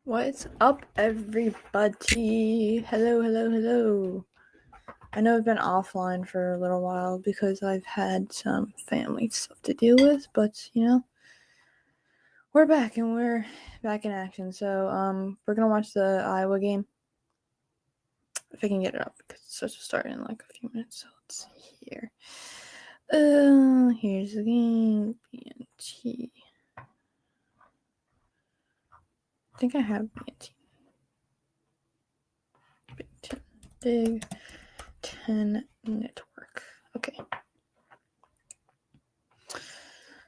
What's up, everybody? Hello. I know I've been offline for a little while because I've had some family stuff to deal with, but we're back and we're back in action. So we're gonna watch the Iowa game if I can get it up because it's supposed to start in like a few minutes. So let's see here. Here's the game. BNT. I think I have BNT. Big Ten Network. Okay.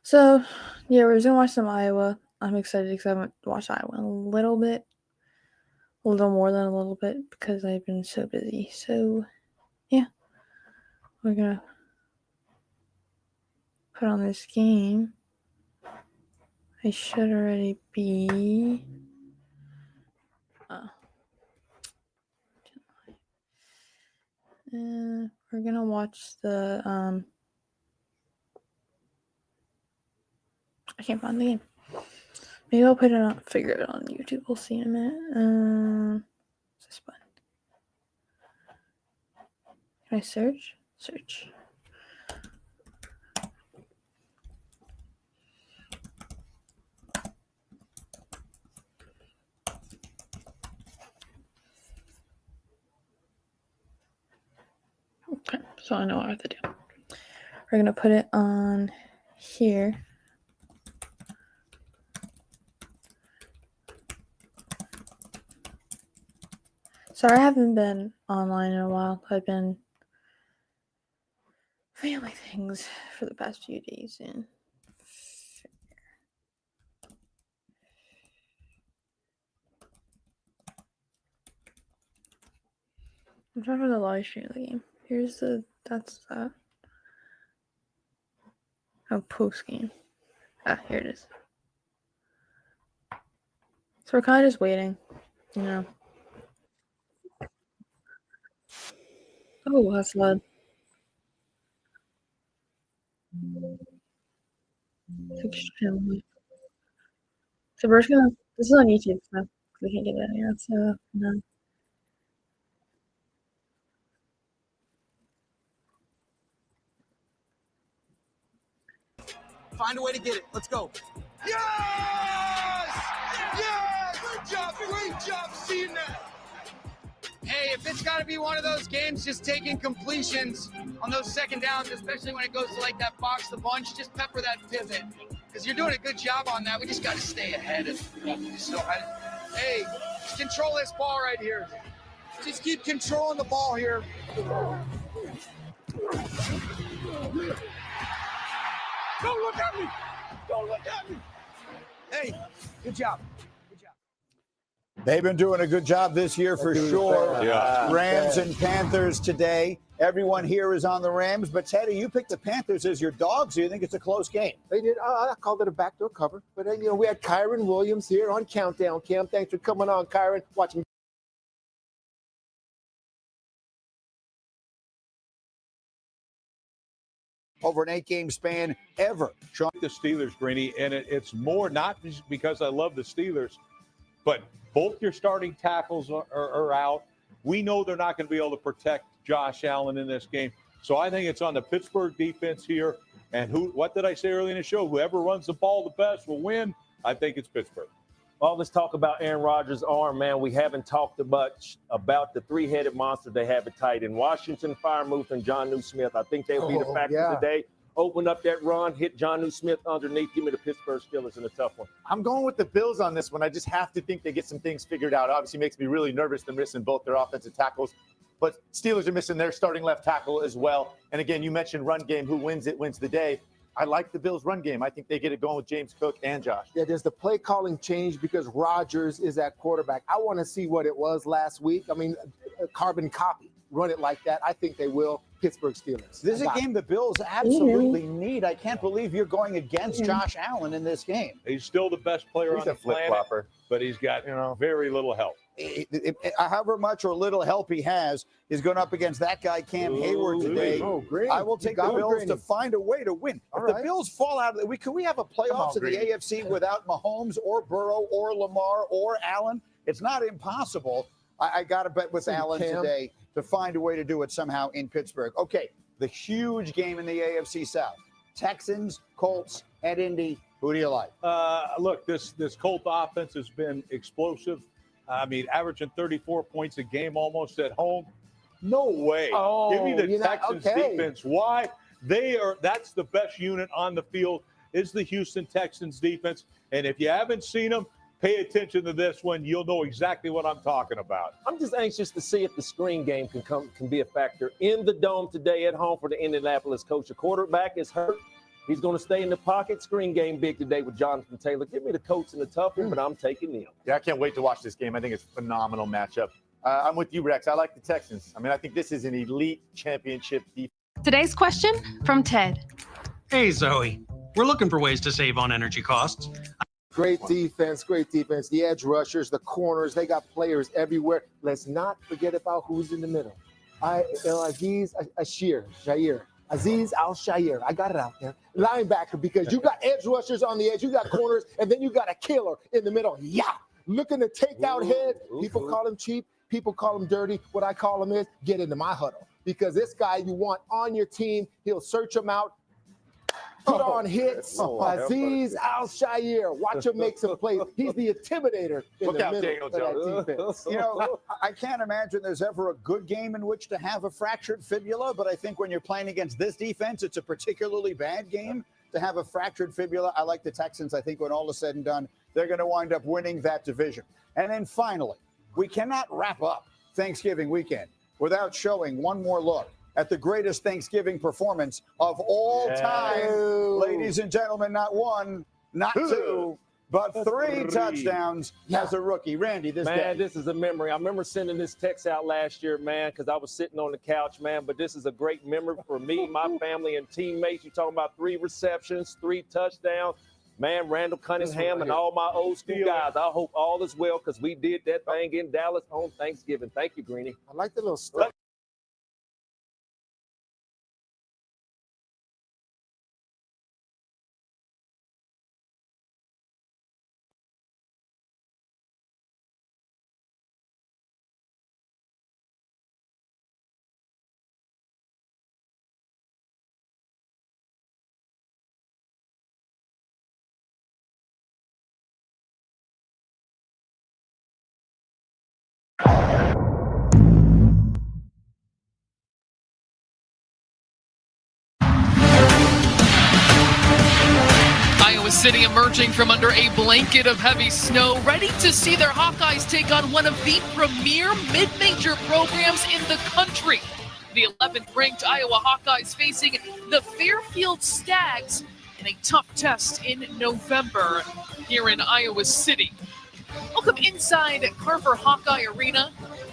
So, yeah, we're just gonna watch some Iowa. I'm excited because I haven't watched Iowa in a little more than a little bit because I've been so busy. So, yeah, we're gonna put on this game. I should already be. We're gonna watch the. I can't find the game. Maybe I'll put it on. Figure it out on YouTube. We'll see in a minute. What's this button? Can I search? Search. Okay, so I know what I have to do. We're gonna put it on here. Sorry, I haven't been online in a while. I've been family things for the past few days, and I'm trying for the live stream of the game. That's that. Oh, post game. Here it is. So we're kind of just waiting, Oh, that's loud. Extremely. So we're just gonna. This is on YouTube, so we can't get it anywhere. So no. Find a way to get it. Let's go. Yes! Yes! Great job seeing that. Hey, if it's got to be one of those games just taking completions on those second downs, especially when it goes to like that box the bunch, just pepper that pivot. Because you're doing a good job on that. We just got to stay ahead of Hey, just control this ball right here. Just keep controlling the ball here. Don't look at me! Don't look at me! Hey, good job. They've been doing a good job this year for sure. Yeah. Rams and Panthers today. Everyone here is on the Rams, but Teddy, you picked the Panthers as your dog, so you think it's a close game. They did. I called it a backdoor cover. But, we had Kyron Williams here on Countdown Cam. Thanks for coming on, Kyron. Watching. Over an 8-game span ever. Sean. The Steelers, Greeny, and it's more not just because I love the Steelers, but both your starting tackles are out. We know they're not going to be able to protect Josh Allen in this game. So I think it's on the Pittsburgh defense here. And what did I say earlier in the show? Whoever runs the ball the best will win. I think it's Pittsburgh. Well, let's talk about Aaron Rodgers' arm, man. We haven't talked much about the three-headed monster they have at tight end. Washington, Freiermuth, and Jonnu Smith. I think they'll be the factor today. Open up that run, hit Jonnu Smith underneath. Give me the Pittsburgh Steelers in a tough one. I'm going with the Bills on this one. I just have to think they get some things figured out. Obviously, makes me really nervous. They're missing both their offensive tackles. But Steelers are missing their starting left tackle as well. And again, you mentioned run game. Who wins it wins the day. I like the Bills' run game. I think they get it going with James Cook and Josh. Yeah, does the play calling change because Rodgers is at quarterback? I want to see what it was last week. I mean, a carbon copy. Run it like that. I think they will. Pittsburgh Steelers. This is a game the Bills absolutely need. I can't believe you're going against Josh Allen in this game. He's still the best player on the planet, but he's got very little help. however much or little help he has, is going up against that guy Cam Hayward today. I will take the Bills to find a way to win. If the Bills fall out of it, could we have a playoffs in the AFC without Mahomes or Burrow or Lamar or Allen? It's not impossible. I got to bet with Allen today to find a way to do it somehow in Pittsburgh. Okay, the huge game in the AFC South. Texans, Colts, at Indy. Who do you like? Look, this Colt offense has been explosive. I mean, averaging 34 points a game almost at home. No way. Give me the Texans defense. Why? That's the best unit on the field is the Houston Texans defense. And if you haven't seen them, pay attention to this one. You'll know exactly what I'm talking about. I'm just anxious to see if the screen game can be a factor in the Dome today at home for the Indianapolis coach. The quarterback is hurt. He's going to stay in the pocket. Screen game big today with Jonathan Taylor. Give me the Colts in the tough one, but I'm taking them. Yeah, I can't wait to watch this game. I think it's a phenomenal matchup. I'm with you, Rex. I like the Texans. I mean, I think this is an elite championship defense. Today's question from Ted. Hey, Zoe. We're looking for ways to save on energy costs. Great defense, great defense. The edge rushers, the corners, they got players everywhere. Let's not forget about who's in the middle. Aziz Al-Shaair. I got it out there. Linebacker, because you got edge rushers on the edge, you got corners, and then you got a killer in the middle. Yeah. Looking to take out heads. People call him cheap. People call him dirty. What I call him is get into my huddle. Because this guy you want on your team, he'll search him out, put on hits. Aziz Al-Shaair. Watch him make some plays. He's the intimidator in the middle of that defense. You know, I can't imagine there's ever a good game in which to have a fractured fibula, but I think when you're playing against this defense, it's a particularly bad game to have a fractured fibula. I like the Texans. I think when all is said and done, they're going to wind up winning that division. And then finally, we cannot wrap up Thanksgiving weekend without showing one more look at the greatest Thanksgiving performance of all time. Ladies and gentlemen, not one, not two, but three touchdowns as a rookie. Randy, this is a memory. I remember sending this text out last year, man, because I was sitting on the couch, man. But this is a great memory for me, my family, and teammates. You're talking about 3 receptions, 3 touchdowns. Man, Randall Cunningham and all my old school guys. I hope all is well because we did that thing in Dallas on Thanksgiving. Thank you, Greeny. I like the little stuff. Iowa City emerging from under a blanket of heavy snow, ready to see their Hawkeyes take on one of the premier mid-major programs in the country. The 11th ranked Iowa Hawkeyes facing the Fairfield Stags in a tough test in November here in Iowa City. Welcome inside Carver Hawkeye Arena.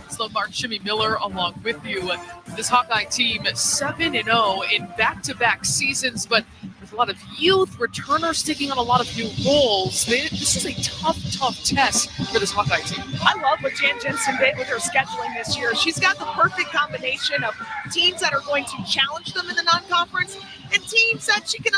Slow Mark Jimmy Miller along with you. This Hawkeye team 7-0 in back-to-back seasons, but with a lot of youth, returners taking on a lot of new roles. This is a tough test for this Hawkeye team. I love what Jan Jensen did with her scheduling this year. She's got the perfect combination of teams that are going to challenge them in the non-conference and teams that she can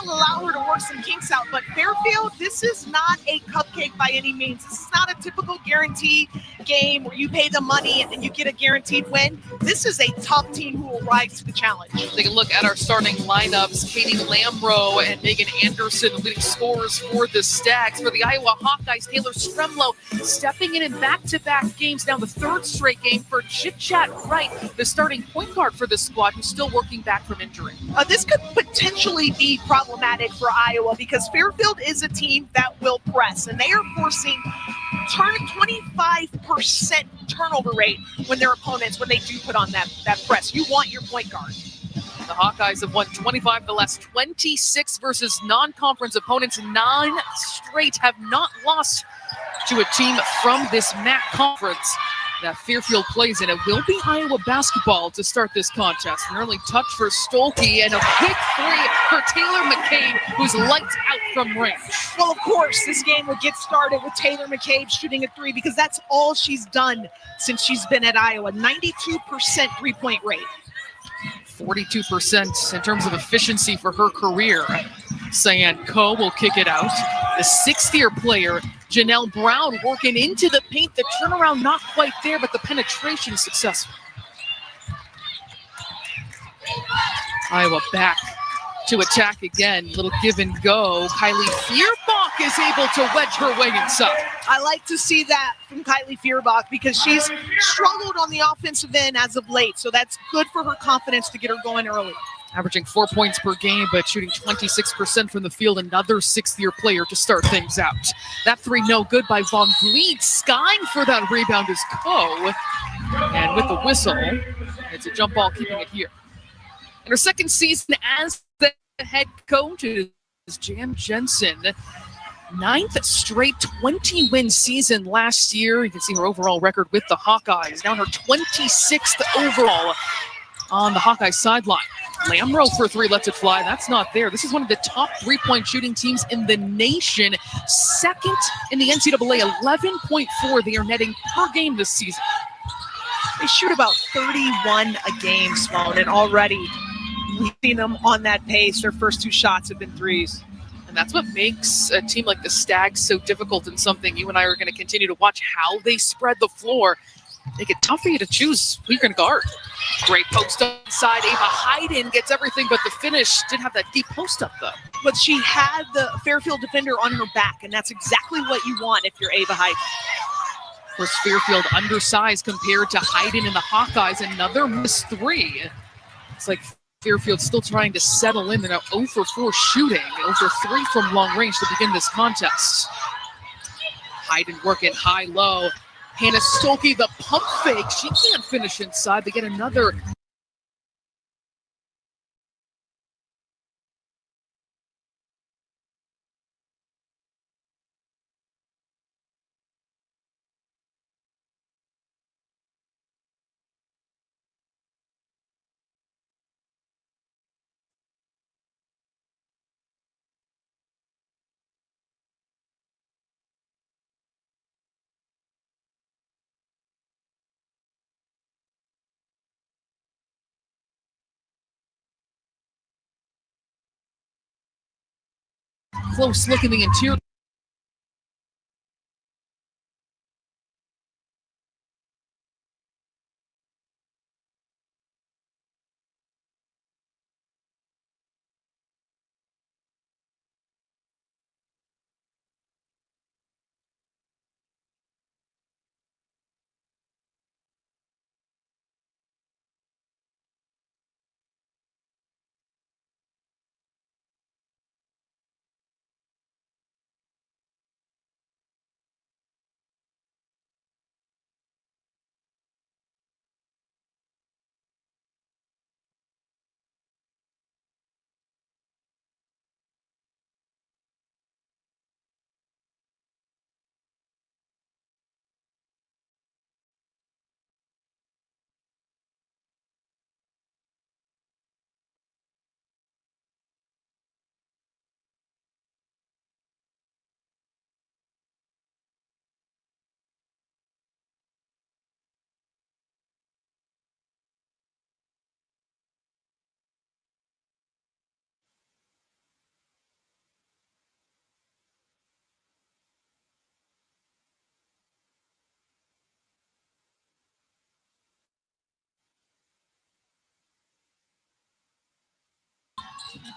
allow her to work some kinks out. But Fairfield, this is not a cupcake by any means. This is not a typical guarantee game where you pay the money and you get a guaranteed win. This is a tough team who will rise to the challenge. Take a look at our starting lineups. Katie Lambro and Megan Anderson, leading scorers for the Stags. For the Iowa Hawkeyes, Taylor Stremlow stepping in back-to-back games, now the 3rd straight game for Chit Chat Wright, the starting point guard for this squad, who's still working back from injury. This could potentially be problematic for Iowa because Fairfield is a team that will press, and they are forcing 25% turnover rate when their opponents, when they do put on that press. You want your point guard. The Hawkeyes have won 25 of the last 26 versus non-conference opponents. 9 straight, have not lost to a team from this MAC conference. that Fairfield plays in. It will be Iowa basketball to start this contest. An early touch for Stolke and a quick three for Taylor McCabe, who's lights out from range. Well, of course, this game would get started with Taylor McCabe shooting a three because that's all she's done since she's been at Iowa. 92% three-point rate. 42% in terms of efficiency for her career. Cyan Coe will kick it out. The sixth-year player, Janelle Brown, working into the paint. The turnaround not quite there, but the penetration successful. Iowa back to attack again. Little give and go. Kylie Fierbach is able to wedge her way inside. I like to see that from Kylie Fierbach because she's struggled on the offensive end as of late. So that's good for her confidence to get her going early. Averaging 4 points per game, but shooting 26% from the field. Another sixth-year player to start things out. That three no good by Von Vliet. Skying for that rebound is Coe. And with the whistle, it's a jump ball keeping it here. In her second season as the head coach is Jan Jensen. 9th straight 20-win season last year. You can see her overall record with the Hawkeyes. Now her 26th overall on the Hawkeye sideline. Lamro for three, lets it fly. That's not there. This is one of the top three-point shooting teams in the nation. Second in the NCAA, 11.4 they are netting per game this season. They shoot about 31 a game, Sloan, and already we've seen them on that pace. Their first two shots have been threes. And that's what makes a team like the Stags so difficult, and something you and I are going to continue to watch how they spread the floor. Make it tough for you to choose who you're going to guard. Great post up inside. Ava Hayden gets everything but the finish. Did have that deep post up, though. But she had the Fairfield defender on her back, and that's exactly what you want if you're Ava Hayden. Of course, Fairfield undersized compared to Hayden and the Hawkeyes. Another missed three. It's like Fairfield still trying to settle in. They're now 0 for 4 shooting. 0 for 3 from long range to begin this contest. Hayden working high-low. Hannah Stolke, the pump fake. She can't finish inside. They get another. Close look in the interior.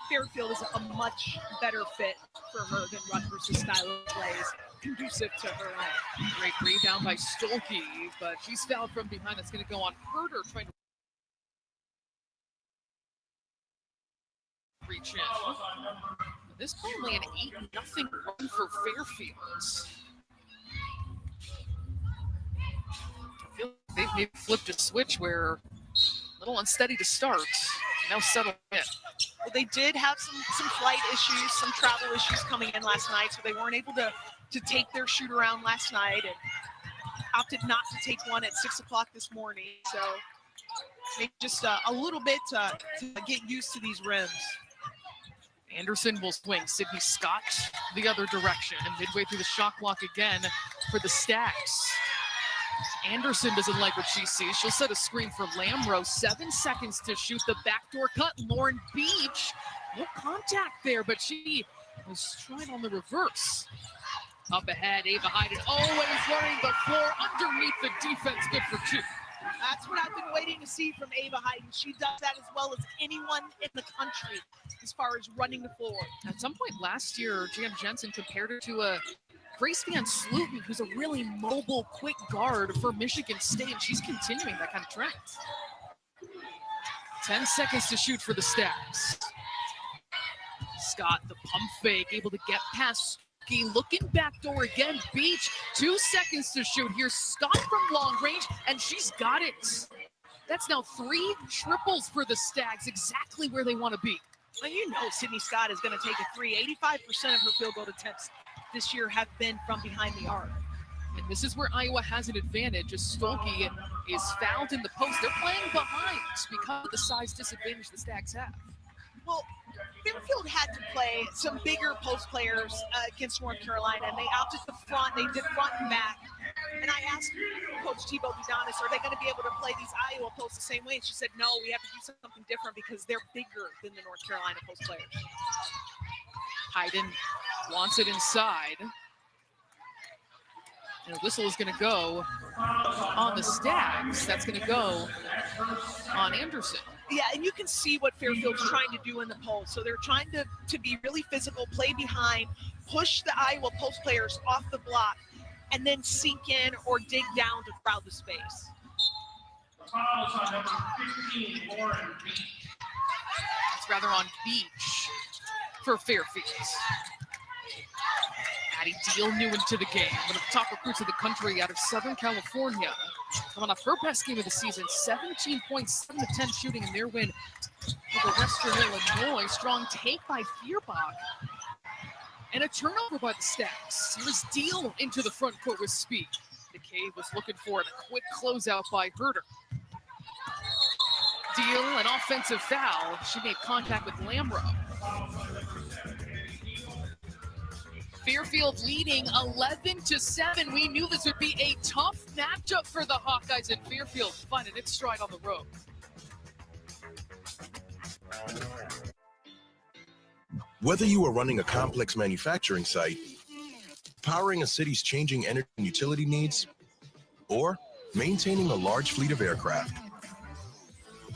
Fairfield is a much better fit for her than Rutgers' style of play is conducive to her own. Great rebound by Stolke, but she's fouled from behind. That's going to go on Herder trying to reach in. This is only an 8-0 run for Fairfield. I feel like they've maybe flipped a switch where a little unsteady to start. Now settle in. Well, they did have some flight issues, some travel issues coming in last night, so they weren't able to take their shoot around last night. And opted not to take one at 6 o'clock this morning. So maybe just a little bit to get used to these rims. Anderson will swing. Sydney Scott the other direction. And midway through the shot clock again for the Stags. Anderson doesn't like what she sees. She'll set a screen for Lamro. 7 seconds to shoot the backdoor cut. Lauren Beach, no contact there, but she was trying on the reverse. Up ahead, Ava Hyden always running the floor underneath the defense. Good for 2. That's what I've been waiting to see from Ava Hyden. She does that as well as anyone in the country as far as running the floor. At some point last year, Jan Jensen compared her to a Grace Van Sloten, who's a really mobile, quick guard for Michigan State, and she's continuing that kind of trend. 10 seconds to shoot for the Stags. Scott, the pump fake, able to get past looking backdoor again. Beach, 2 seconds to shoot. Here's Scott from long range, and she's got it. That's now 3 triples for the Stags, exactly where they want to be. Well, you know Sydney Scott is going to take a 3. 85% of her field goal attempts this year have been from behind the arc. And this is where Iowa has an advantage as Stolke is fouled in the post. They're playing behind because of the size disadvantage the Stags have. Well, Fairfield had to play some bigger post players against North Carolina, and they opted to front. They did front and back. And I asked Coach Tebow Budonis, are they going to be able to play these Iowa posts the same way? And she said, no, we have to do something different because they're bigger than the North Carolina post players. Hyden wants it inside. And a whistle is going to go on the Stags. That's going to go on Anderson. Yeah, and you can see what Fairfield's trying to do in the post. So they're trying to be really physical, play behind, push the Iowa post players off the block, and then sink in or dig down to crowd the space. Fouls on number 15, Lauren Beach. It's rather on Beach for Fairfield. Addie Deal new into the game, one of the top recruits of the country out of Southern California. Coming off her best game of the season, 17 points, 7 to 10 shooting in their win over Western Illinois. Strong take by Feuerbach. And a turnover by the Stags. Here's Deal into the front court with speed. McCabe was looking for it. A quick closeout by Herder. Deal, an offensive foul. She made contact with Lamro. Fairfield leading 11-7. We knew this would be a tough matchup for the Hawkeyes, and Fairfield finding its stride on the road. Whether you are running a complex manufacturing site, powering a city's changing energy and utility needs, or maintaining a large fleet of aircraft,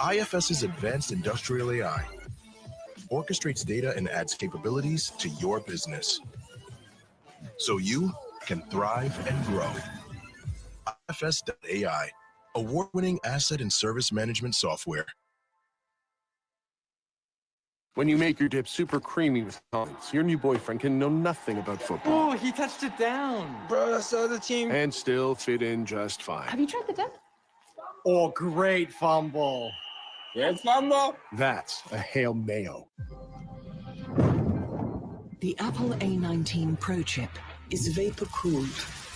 IFS's advanced industrial AI orchestrates data and adds capabilities to your business, so you can thrive and grow. IFS.ai, award-winning asset and service management software. When you make your dip super creamy with Hawkeyes, your new boyfriend can know nothing about football. Oh, he touched it down. Bro, that's the other team. And still fit in just fine. Have you tried the dip? Oh, great fumble. Great fumble. That's a Hail Mayo. The Apple A19 Pro chip is vapor-cooled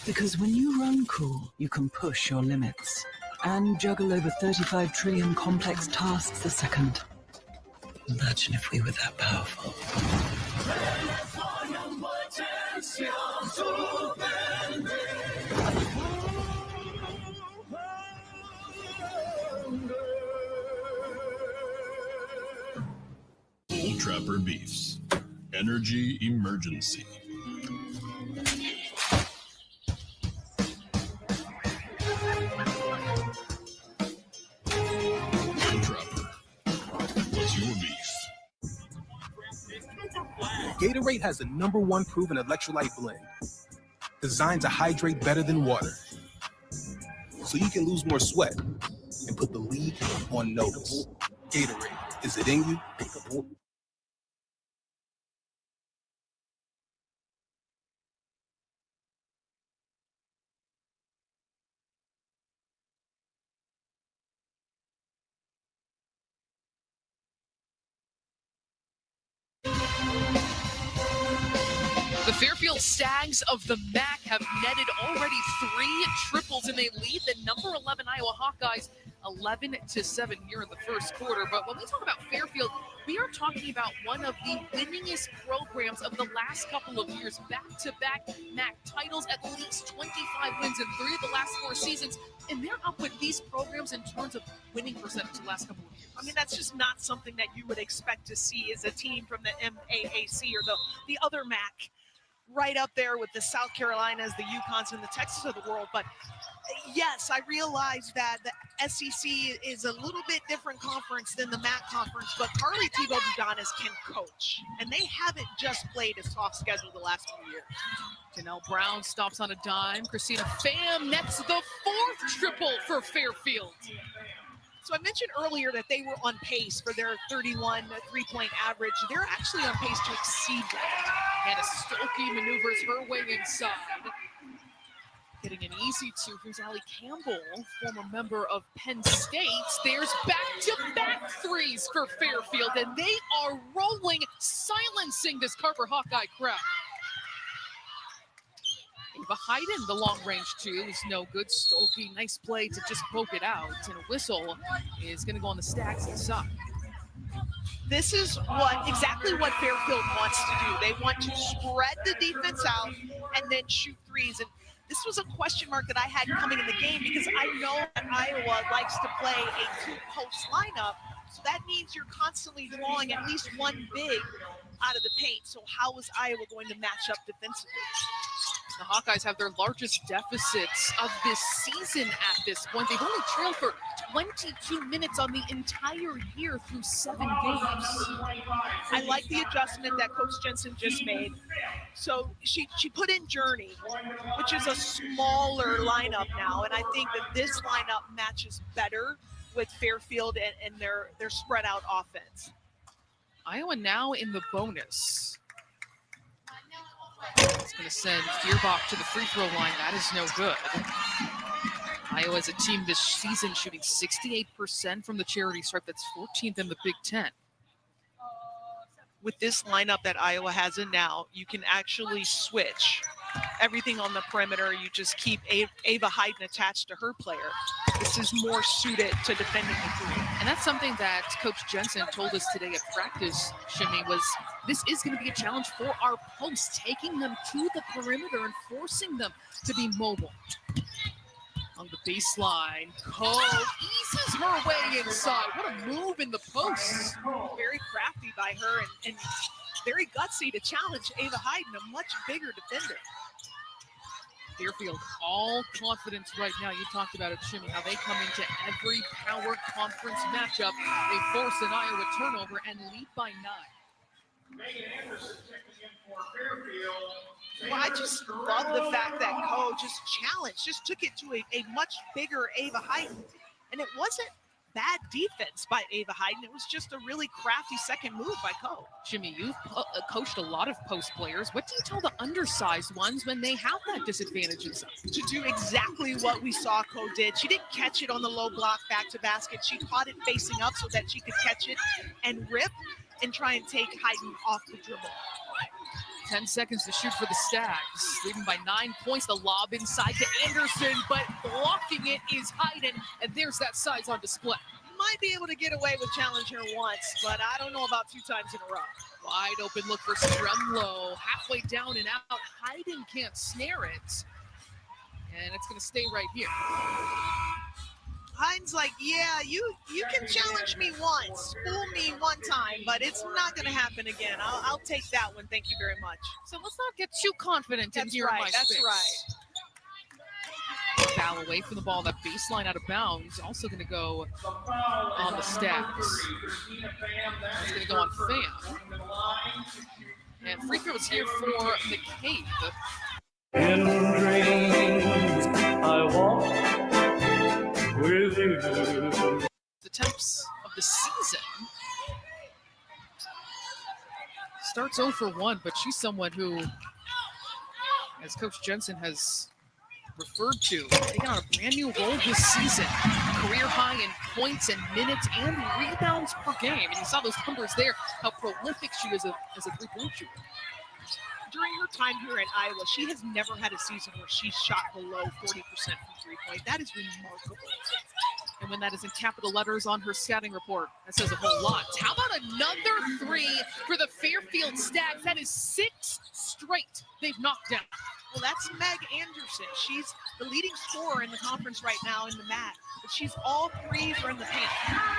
because when you run cool, you can push your limits and juggle over 35 trillion complex tasks a second. Imagine if we were that powerful. Old Trapper Beefs. Energy emergency. Old Trapper. What's your beef? Gatorade has the #1 proven electrolyte blend, designed to hydrate better than water, so you can lose more sweat and put the league on notice. Gatorade, is it in you? The The Fairfield Stags of the MAC have netted already 3 triples, and they lead the number 11 Iowa Hawkeyes 11-7 here in the first quarter. But when we talk about Fairfield, we are talking about one of the winningest programs of the last couple of years. Back-to-back MAC titles, at least 25 wins in 3 of the last 4 seasons. And they're up with these programs in terms of winning percentage the last couple of years. I mean, that's just not something that you would expect to see as a team from the MAAC or the other MAC, right up there with the South Carolinas, the UConns, and the Texas of the world. But yes, I realize that the SEC is a little bit different conference than the MAC conference, but Carly Thibault-Dudanis can coach, and they haven't just played a soft schedule the last few years. Janelle Brown stops on a dime. Christina Pham nets the 4th triple for Fairfield. So I mentioned earlier that they were on pace for their 31 three-point average. They're actually on pace to exceed that. Hannah Stolke maneuvers her way inside. Getting an easy 2. Here's Allie Campbell, former member of Penn State. There's back-to-back 3s for Fairfield, and they are rolling, silencing this Carver Hawkeye crowd. Ava Hayden, the long-range 2, is no good. Stolke, nice play to just poke it out, and a whistle is going to go on the Stags inside. This is exactly what Fairfield wants to do. They want to spread the defense out and then shoot 3s. And this was a question mark that I had coming in the game because I know that Iowa likes to play a 2-post lineup. So that means you're constantly drawing at least one big out of the paint. So how is Iowa going to match up defensively? The Hawkeyes have their largest deficits of this season at this point. They've only trailed for 22 minutes on the entire year through 7 games. I like the adjustment that Coach Jensen just made. So she put in Journey, which is a smaller lineup now, and I think that this lineup matches better with Fairfield and their spread out offense. Iowa now in the bonus. It's going to send Feuerbach to the free throw line. That is no good. Iowa is a team this season shooting 68% from the charity stripe. That's 14th in the Big Ten. With this lineup that Iowa has in now, you can actually switch everything on the perimeter. You just keep Ava Hayden attached to her player. This is more suited to defending the 3. And that's something that Coach Jensen told us today at practice, Shimmy, was this is going to be a challenge for our posts, taking them to the perimeter and forcing them to be mobile. On the baseline, Cole eases her way inside. What a move in the post. Very crafty by her and very gutsy to challenge Ava Hayden, a much bigger defender. Fairfield, all confidence right now. You talked about it, Shimmy, how they come into every power conference matchup. They force an Iowa turnover and lead by 9. Megan Anderson checking in for Fairfield. Well, I just love the fact that Coe just challenged, just took it to a much bigger Ava Hayden. And it wasn't bad defense by Ava Hayden. It was just a really crafty second move by Coe. Jimmy, you've coached a lot of post players. What do you tell the undersized ones when they have that disadvantage inside? To do exactly what we saw Coe did. She didn't catch it on the low block back to basket. She caught it facing up so that she could catch it and rip and try and take Hayden off the dribble. 10 seconds to shoot for the Stags. Leading by 9 points. The lob inside to Anderson, but blocking it is Hayden, and there's that size on display. Might be able to get away with challenging her once, but I don't know about 2 times in a row. Wide open look for Stremlow. Halfway down and out. Hayden can't snare it. And it's going to stay right here. Hayden's like, yeah, you can challenge me once, fool me one time, but it's not going to happen again. I'll take that one. Thank you very much. So let's not get too confident in here. That's right. Foul away from the ball. That baseline out of bounds. Also going to go on the Stags. It's going to go on Pham. And free throws here for McCabe. In dreams, I walk with you. The attempts of the season. Starts 0 for 1, but she's someone who, as Coach Jensen has referred to, taking on a brand new role this season. Career high in points and minutes and rebounds per game. And you saw those numbers there, how prolific she is as a three-point shooter. during her time here at Iowa, she has never had a season where she's shot below 40% from three-point. That is remarkable. And when that is in capital letters on her scouting report, that says a whole lot. How about another three for the Fairfield Stags? That is 6 straight they've knocked down. Well, that's Meg Anderson. She's the leading scorer in the conference right now in the MAT. But she's all threes are in the paint.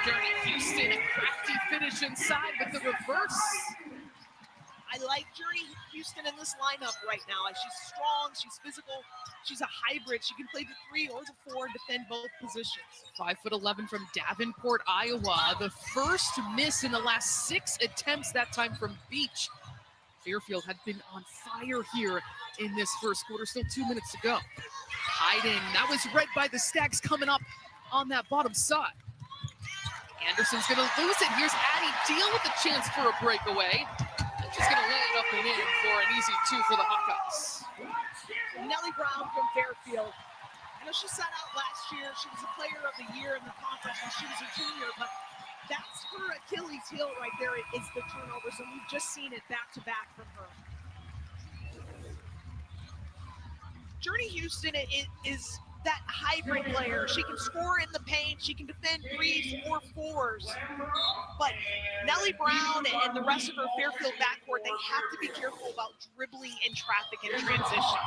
Journey Houston, a crafty finish inside with the reverse. I like Journey Houston in this lineup right now. She's strong, she's physical, she's a hybrid. She can play the 3 or the 4 and defend both positions. 5'11" from Davenport, Iowa. The first miss in the last 6 attempts, that time from Beach. Fairfield had been on fire here in this first quarter. Still 2 minutes to go. Hiding, that was read by the Stags coming up on that bottom side. Anderson's gonna lose it. Here's Addie Deal with a chance for a breakaway. She's going to lay it up and in for an easy 2 for the Hawkeyes. Nellie Brown from Fairfield. I know she sat out last year. She was a player of the year in the conference when she was a junior, but that's her Achilles heel right there is the turnovers, and we've just seen it back-to-back from her. Journey Houston is that hybrid player. She can score in the paint, she can defend 3s or 4s. But Nellie Brown and the rest of her Fairfield backcourt, they have to be careful about dribbling in traffic and transition.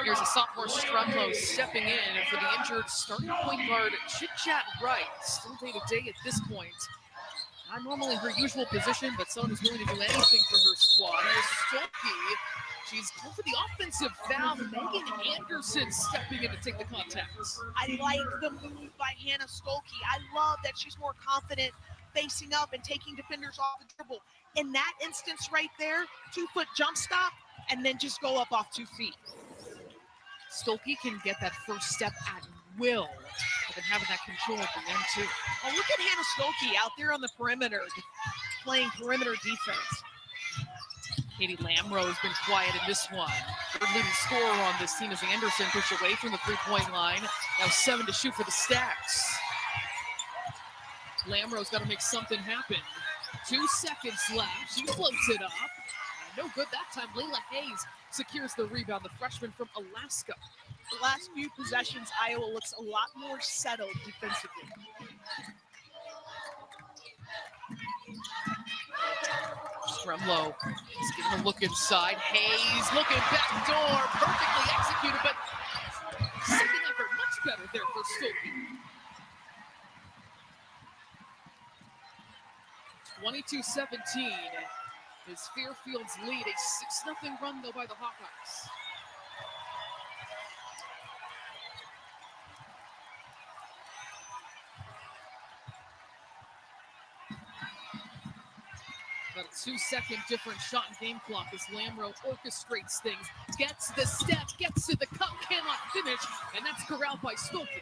Here's a sophomore Strumlow stepping in for the injured starting point guard Chit-Chat Wright. Still day-to-day at this point. Not normally her usual position, but someone who's willing to do anything for her squad. Here's Stolke. She's going for the offensive foul. Megan Anderson stepping in to take the contact. I like the move by Hannah Stolke. I love that she's more confident facing up and taking defenders off the dribble. In that instance right there, 2-foot jump stop, and then just go up off 2 feet. Stolke can get that first step at will, but then having that control at the end too. Oh, look at Hannah Stolke out there on the perimeter, playing perimeter defense. Katie Lamrow has been quiet in this one. Third leading scorer on this team is Anderson, pushed away from the three-point line. Now 7 to shoot for the Stags. Lamrow's got to make something happen. 2 seconds left. She floats it up. No good that time. Layla Hayes secures the rebound, the freshman from Alaska. The last few possessions, Iowa looks a lot more settled defensively. Strumlow is getting a look inside. Hayes looking back door, perfectly executed, but second effort much better there for Stolke. 22-17 is Fairfield's lead. A 6-0 run though by the Hawkeyes. About a 2-second different shot and game clock as Lamrow orchestrates things, gets the step, gets to the cup, cannot finish, and that's corralled by Stolke.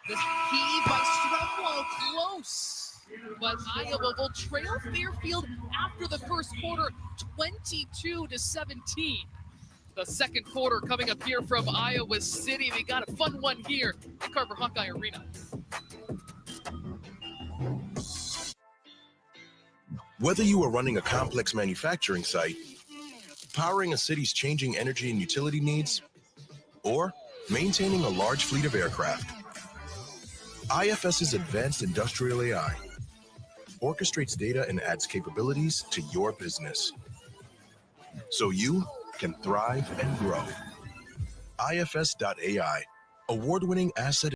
The heave by Strumlow, close, but Iowa will trail Fairfield after the first quarter, 22-17. The second quarter coming up here from Iowa City. We got a fun one here at Carver Hawkeye Arena. Whether you are running a complex manufacturing site, powering a city's changing energy and utility needs, or maintaining a large fleet of aircraft, IFS's advanced industrial AI orchestrates data and adds capabilities to your business so you can thrive and grow. IFS.ai, award-winning asset